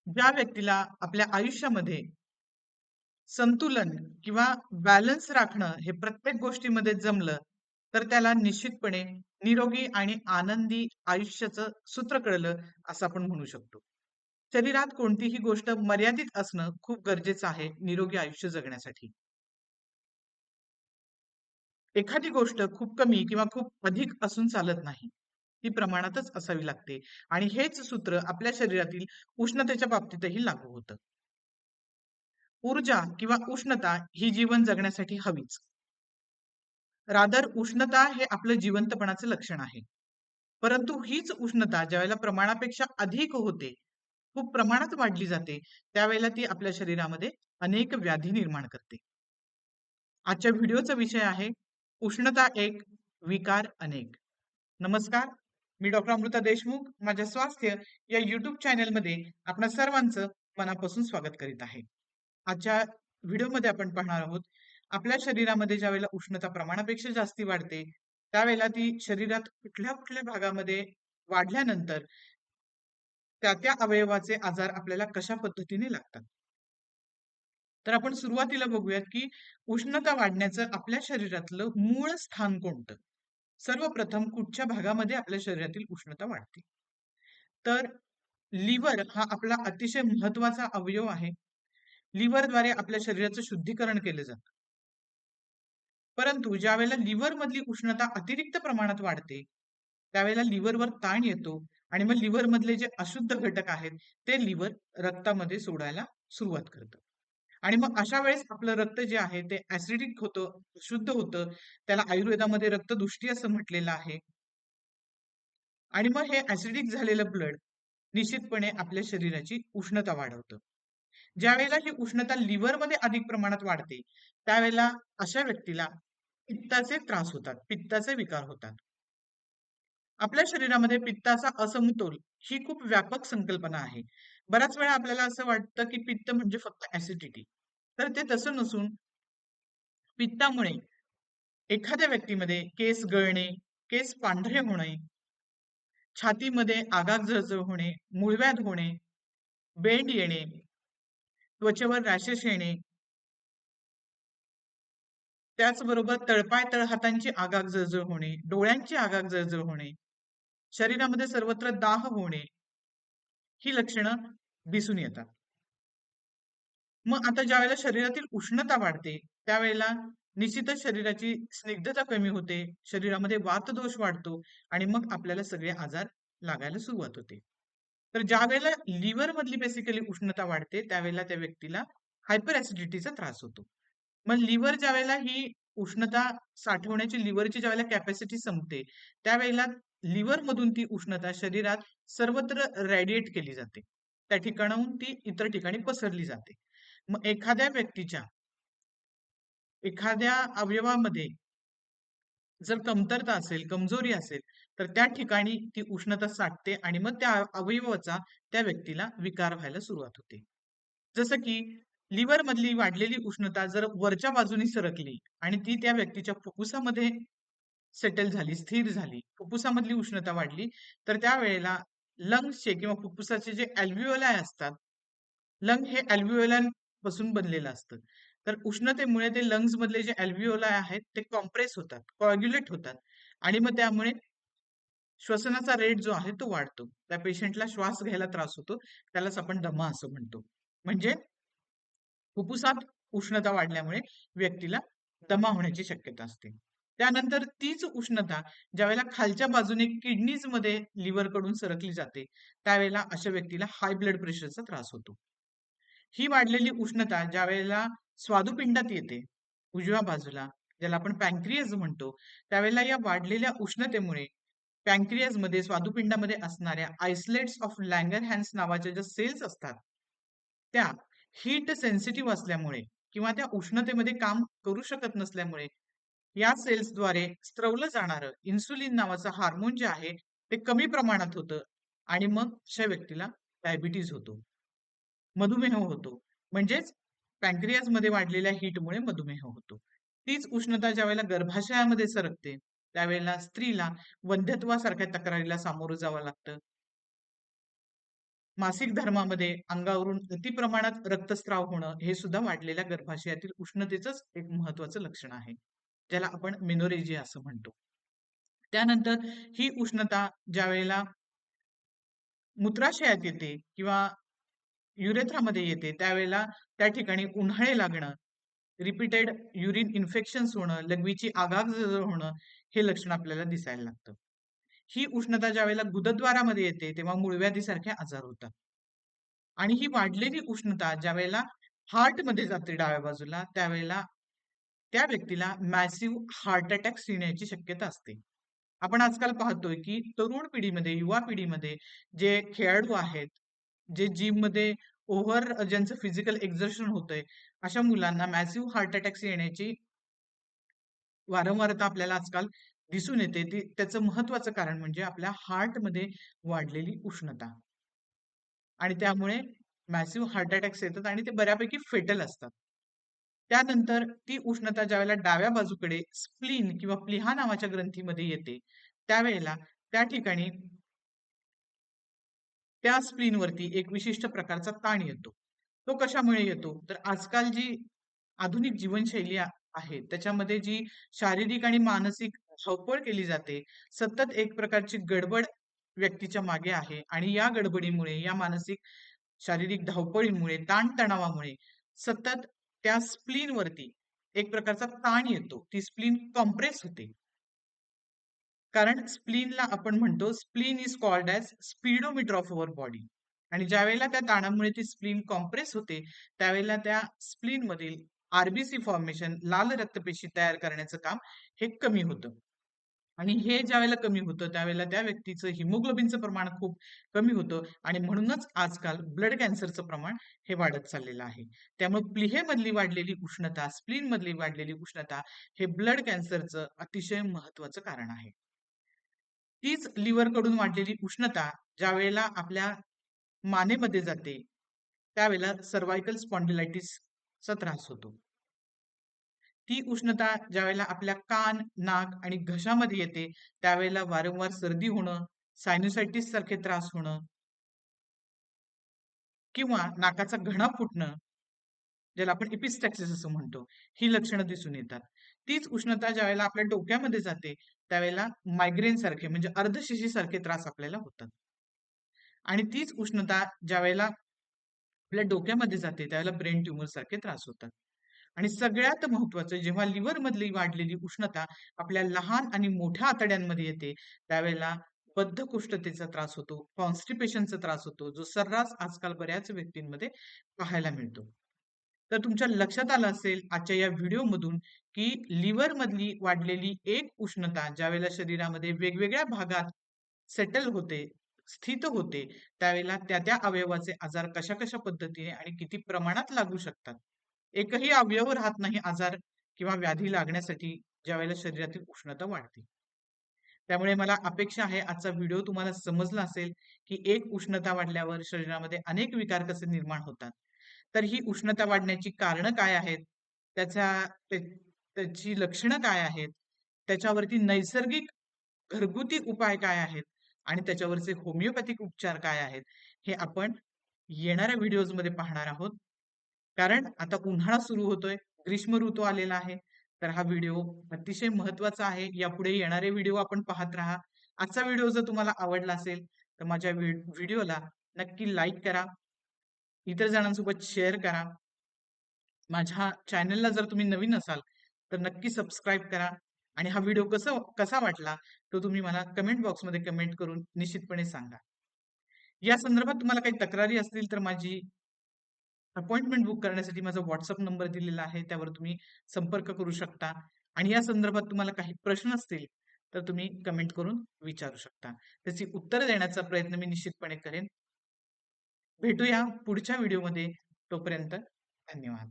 ज्या व्यक्तीला आपल्या आयुष्यामध्ये संतुलन किंवा बॅलन्स राखणं हे प्रत्येक गोष्टीमध्ये जमलं, तर त्याला निश्चितपणे निरोगी आणि आनंदी आयुष्याचं सूत्र कळलं असं आपण म्हणू शकतो. शरीरात कोणतीही गोष्ट मर्यादित असणं खूप गरजेचं आहे निरोगी आयुष्य जगण्यासाठी. एखादी गोष्ट खूप कमी किंवा खूप अधिक असून चालत नाही. ती प्रमाणातच असावी लागते आणि हेच सूत्र आपल्या शरीरातील उष्णतेच्या बाबतीतही लागू होतं. ऊर्जा किंवा उष्णता ही जीवन जगण्यासाठी हवीच. रादर उष्णता हे आपलं जिवंतपणाचं लक्षण आहे. परंतु हीच उष्णता ज्यावेळेला प्रमाणापेक्षा अधिक होते, खूप प्रमाणात वाढली जाते, त्यावेळेला ती आपल्या शरीरामध्ये अनेक व्याधी निर्माण करते. आजच्या व्हिडिओचा विषय आहे उष्णता एक, विकार अनेक. नमस्कार, मी डॉक्टर अमृता देशमुख. माझ्या स्वास्थ्य या YouTube चॅनलमध्ये आपणा सर्वांचं मनापासून स्वागत करीत आहे. आजच्या व्हिडिओमध्ये आपण पाहणार आहोत, आपल्या शरीरामध्ये ज्यावेळेला उष्णता प्रमाणापेक्षा जास्ती वाढते, त्यावेळेला ती शरीरात कुठल्या-कुठल्या भागामध्ये वाढल्यानंतर त्या-त्या अवयवाचे आजार आपल्याला कशा पद्धतीने लागतात. तर आपण सुरुवातीला बघूयात, की उष्णता वाढण्याचं आपल्या शरीरातलं मूळ स्थान कोणतं? सर्वप्रथम कुठच्या भागामध्ये आपल्या शरीरातील उष्णता वाढते? तर लिव्हर हा आपला अतिशय महत्त्वाचा अवयव आहे. लिव्हरद्वारे आपल्या शरीराचं शुद्धीकरण केलं जातं. परंतु ज्यावेळेला लिव्हरमधली उष्णता अतिरिक्त प्रमाणात वाढते, त्यावेळेला लिव्हरवर ताण येतो आणि मग लिव्हरमधले जे अशुद्ध घटक आहेत, ते लिव्हर रक्तामध्ये सोडायला सुरुवात करतं. आणि मग अशा वेळेस आपलं रक्त जे आहे ते ॲसिडिक होतं, शुद्ध होतं. त्याला आयुर्वेदामध्ये रक्तदुष्टी असं म्हटलेलं आहे. आणि मग हे ॲसिडिक झालेलं ब्लड निश्चितपणे आपल्या शरीराची उष्णता वाढवतं. ज्यावेळेला ही उष्णता लिव्हरमध्ये अधिक प्रमाणात वाढते, त्यावेळेला अशा व्यक्तीला पित्ताचे त्रास होतात, पित्ताचे विकार होतात. आपल्या शरीरामध्ये पित्ताचा असमतोल ही खूप व्यापक संकल्पना आहे. बऱ्याच वेळा आपल्याला असं वाटतं, की पित्त म्हणजे फक्त ॲसिडिटी. तर ते तसं नसून पित्तामुळे एखाद्या व्यक्तीमध्ये केस गळणे, केस पांढरे होणे, छातीमध्ये आगाग जळजळ होणे, मूळव्याध होणे, बेंड येणे, त्वचेवर रॅशेस येणे, त्याचबरोबर तळपाय तळहातांची आगाग जळजळ होणे, डोळ्यांची आगाग जळजळ होणे, शरीरामध्ये सर्वत्र दाह होणे, ही लक्षणं दिसून येतात. मग आता ज्यावेळेला शरीरातील उष्णता वाढते, त्यावेळेला निश्चितच शरीराची स्निग्धता कमी होते, शरीरामध्ये वातदोष वाढतो आणि मग आपल्याला सगळे आजार लागायला सुरुवात होते. तर ज्यावेळेला लिव्हर मधली बेसिकली उष्णता वाढते, त्यावेळेला त्या व्यक्तीला हायपर ॲसिडिटीचा त्रास होतो. मग लिव्हर ज्यावेळेला ही उष्णता साठवण्याची लिव्हरची ज्यावेळेला कॅपॅसिटी संपते, त्यावेळेला लिव्हर मधून ती उष्णता शरीरात सर्वत्र रेडिएट केली जाते. त्या ठिकाणाहून ती इतर ठिकाणी पसरली जाते. मग एखाद्या व्यक्तीच्या एखाद्या अवयवामध्ये जर कमतरता असेल, कमजोरी असेल, तर त्या ठिकाणी ती उष्णता साठते आणि मग त्या अवयवाचा त्या व्यक्तीला विकार व्हायला सुरुवात होते. जसं की लिव्हर मधली वाढलेली उष्णता जर वरच्या बाजूने सरकली आणि ती त्या व्यक्तीच्या फुफ्फुसामध्ये सेटल झाली, स्थिर झाली, फुफ्फुसामधली उष्णता वाढली, तर त्यावेळेला लंग्सचे किंवा फुफ्फुसाचे जे अल्व्हिओलाय असतात, लंग हे पासून बनलेलं असतं. तर उष्णतेमुळे ते लंग्स मधले जे अल्व्हिओलाय आहेत, ते कॉम्प्रेस होतात, कोॲग्युलेट होतात आणि मग त्यामुळे श्वसनाचा रेट जो आहे तो वाढतो. त्या पेशंटला श्वास घ्यायला त्रास होतो. त्यालाच आपण दमा असं म्हणतो. म्हणजे फुफ्फुसात उष्णता वाढल्यामुळे व्यक्तीला दमा होण्याची शक्यता असते. त्यानंतर तीच उष्णता ज्यावेळेला खालच्या बाजूने किडनीजमध्ये लिव्हरकडून सरकली जाते, त्यावेळेला अशा व्यक्तीला हाय ब्लड प्रेशरचा त्रास होतो. ही वाढलेली उष्णता ज्यावेळेला स्वादुपिंडात येते, उजव्या बाजूला, ज्याला आपण पॅन्क्रियाज म्हणतो, त्यावेळेला या वाढलेल्या उष्णतेमुळे पॅन्क्रियाजमध्ये, स्वादुपिंडामध्ये असणाऱ्या आयसोलेट्स ऑफ लँगरहॅन्स नावाच्या ज्या सेल्स असतात, त्या हीट सेन्सिटिव्ह असल्यामुळे किंवा त्या उष्णतेमध्ये काम करू शकत नसल्यामुळे, या सेल्सद्वारे स्त्रवलं जाणारं इन्सुलिन नावाचं हार्मोन जे आहे, ते कमी प्रमाणात होतं आणि मग अशा व्यक्तीला डायबिटीज होतो. मधुमेह होतो. म्हणजेच पॅन्क्रियाजमध्ये वाढलेल्या हीटमुळे मधुमेह होतो. तीच उष्णता ज्यावेळेला गर्भाशयामध्ये सरकते, त्यावेळेला स्त्रीला वंध्यत्वासारख्या तक्रारीला सामोरं जावं लागतं. मासिक धर्मामध्ये अंगावरून अति प्रमाणात रक्तस्राव होणं हे सुद्धा वाढलेल्या गर्भाशयातील उष्णतेचंच एक महत्वाचं लक्षण आहे, ज्याला आपण मेनोरेजिया असं म्हणतो. त्यानंतर ही उष्णता ज्या वेळेला मूत्राशयात येते किंवा युरेथ्रामध्ये येते, त्यावेळेला त्या ठिकाणी उन्हाळे लागणं, रिपीटेड युरिन इन्फेक्शन्स होणं, लघवीची आगाग जळजळ होणं, हे लक्षण आपल्याला दिसायला लागतं. ही उष्णता ज्यावेळेला गुदद्वारामध्ये येते, तेव्हा मूळव्याधीसारखे आजार होतात. आणि ही वाढलेली उष्णता ज्यावेळेला हार्टमध्ये जाते डाव्या बाजूला, त्यावेळेला त्या व्यक्तीला मॅसिव्ह हार्ट अटॅक्स येण्याची शक्यता असते. आपण आजकाल पाहतोय की तरुण पिढीमध्ये, युवा पिढीमध्ये जे खेळाडू आहेत, जे जिममध्ये ज्यांचं फिजिकल एक्झर्शन होतंय, अशा मुलांना मॅसिव्ह हार्ट अटॅक्स येण्याची वारंवारता आपल्याला आजकाल दिसून येते. त्याचं महत्वाचं कारण म्हणजे आपल्या हार्टमध्ये वाढलेली उष्णता. आणि त्यामुळे मॅसिव्ह हार्ट अटॅक्स येतात आणि ते बऱ्यापैकी फेटल असतात. त्यानंतर ती उष्णता ज्यावेळेला डाव्या बाजूकडे स्प्लीन किंवा प्लीहा नावाच्या ग्रंथीमध्ये येते, त्यावेळेला त्या ठिकाणी त्या स्प्लीनवरती एक विशिष्ट प्रकारचा ताण येतो. तो कशामुळे येतो? तर आजकाल जी आधुनिक जीवनशैली आहे, त्याच्यामध्ये जी शारीरिक आणि मानसिक धावपळ केली जाते, सतत एक प्रकारची गडबड व्यक्तीच्या मागे आहे आणि या गडबडीमुळे, या मानसिक शारीरिक धावपळीमुळे, ताणतणावामुळे सतत त्या स्प्लीनवरती एक प्रकारचा ताण येतो. ती स्प्लीन कॉम्प्रेस होते. कारण स्प्लीनला आपण म्हणतो spleen is called as speedometer of our body. आणि ज्यावेळेला त्या ताणामुळे ती स्प्लीन कॉम्प्रेस होते, त्यावेळेला त्या स्प्लीन मधील आरबीसी फॉर्मेशन, लाल रक्तपेशी तयार करण्याचं काम हे कमी होतं. आणि हे ज्यावेळेला कमी होतं, त्यावेळेला त्या व्यक्तीचं हिमोग्लोबिनचं प्रमाण खूप कमी होतं आणि म्हणूनच आजकाल ब्लड कॅन्सरचं प्रमाण हे वाढत चाललेलं आहे. त्यामुळे प्लीहेमधली वाढलेली उष्णता, स्प्लीनमधली वाढलेली उष्णता हे ब्लड कॅन्सरचं अतिशय महत्वाचं कारण आहे. तीच लिव्हरकडून वाढलेली उष्णता ज्यावेळेला आपल्या मानेमध्ये जाते, त्यावेळेला सर्व्हायकल स्पॉन्डिलायटिसचा त्रास होतो. ती उष्णता ज्यावेळेला आपल्या कान, नाक आणि घशामध्ये येते, त्यावेळेला वारंवार सर्दी होणं, सायनुसायटिस सारखे त्रास होणं किंवा नाकाचा घणा फुटणं, ज्याला आपण एपिस्टॅक्सिस असं म्हणतो, ही लक्षणं दिसून येतात. तीच उष्णता ज्यावेळेला आपल्या डोक्यामध्ये जाते, त्यावेळेला मायग्रेन सारखे म्हणजे अर्धशिशी सारखे त्रास आपल्याला होतात. आणि तीच उष्णता ज्यावेळेला आपल्या डोक्यामध्ये जाते, त्यावेळेला ब्रेन ट्यूमर सारखे त्रास होतात. आणि सगळ्यात महत्वाचं, जेव्हा लिव्हर मधली वाढलेली उष्णता आपल्या लहान आणि मोठ्या आतड्यांमध्ये येते, त्यावेळेला बद्धकोष्ठतेचा त्रास होतो, कॉन्स्टिपेशनचा त्रास होतो, जो सर्रास आजकाल बऱ्याच व्यक्तींमध्ये पाहायला मिळतो. तर तुमच्या लक्षात आलं असेल आजच्या या व्हिडिओमधून की लिव्हर मधली वाढलेली एक उष्णता ज्यावेळेला शरीरामध्ये वेगवेगळ्या भागात सेटल होते, स्थित होते, त्यावेळेला त्या अवयवाचे आजार कशा-कशा पद्धतीने आणि किती प्रमाणात लागू शकतात. एकही अवयव राहत नाही आजार किंवा व्याधी लागण्यासाठी ज्यावेळेला शरीरातील उष्णता वाढते. त्यामुळे मला अपेक्षा आहे आजचा व्हिडिओ तुम्हाला समजला असेल, की एक उष्णता वाढल्यावर शरीरामध्ये अनेक विकार कसे निर्माण होतात. तर ही उष्णता वाढण्याची कारणं काय आहेत? त्याच्या ते त्याची लक्षणं काय आहेत? त्याच्यावरती नैसर्गिक घरगुती उपाय काय आहेत? आणि त्याच्यावरचे होमिओपॅथिक उपचार काय आहेत? हे आपण येणाऱ्या व्हिडिओजमध्ये पाहणार आहोत. कारण आता उन्हाळा सुरू होतोय, ग्रीष्म ऋतू आलेला आहे. तर हा व्हिडिओ अतिशय महत्त्वाचा आहे. यापुढे येणारे व्हिडिओ आपण पाहत राहा. आजचा व्हिडिओ जर तुम्हाला आवडला असेल, तर माझ्या व्हिडिओला नक्की लाईक करा. इतर जणांसोबत शेअर करा. माझ्या चॅनलला जर तुम्ही नवीन असाल, तर नक्की सबस्क्राईब करा. आणि हा व्हिडिओ कसा वाटला, तो तुम्ही मला कमेंट बॉक्समध्ये कमेंट करून निश्चितपणे सांगा. या संदर्भात तुम्हाला काही तक्रारी असतील, तर माझी अपॉइंटमेंट बुक करण्यासाठी माझा WhatsApp नंबर दिलेला आहे. त्यावर तुम्ही संपर्क करू शकता. आणि या संदर्भात तुम्हाला काही प्रश्न असतील, तर तुम्ही कमेंट करून विचारू शकता. त्याची उत्तरं देण्याचा प्रयत्न मी निश्चितपणे करेन. भेटूया पुढच्या व्हिडिओमध्ये. तोपर्यंत धन्यवाद.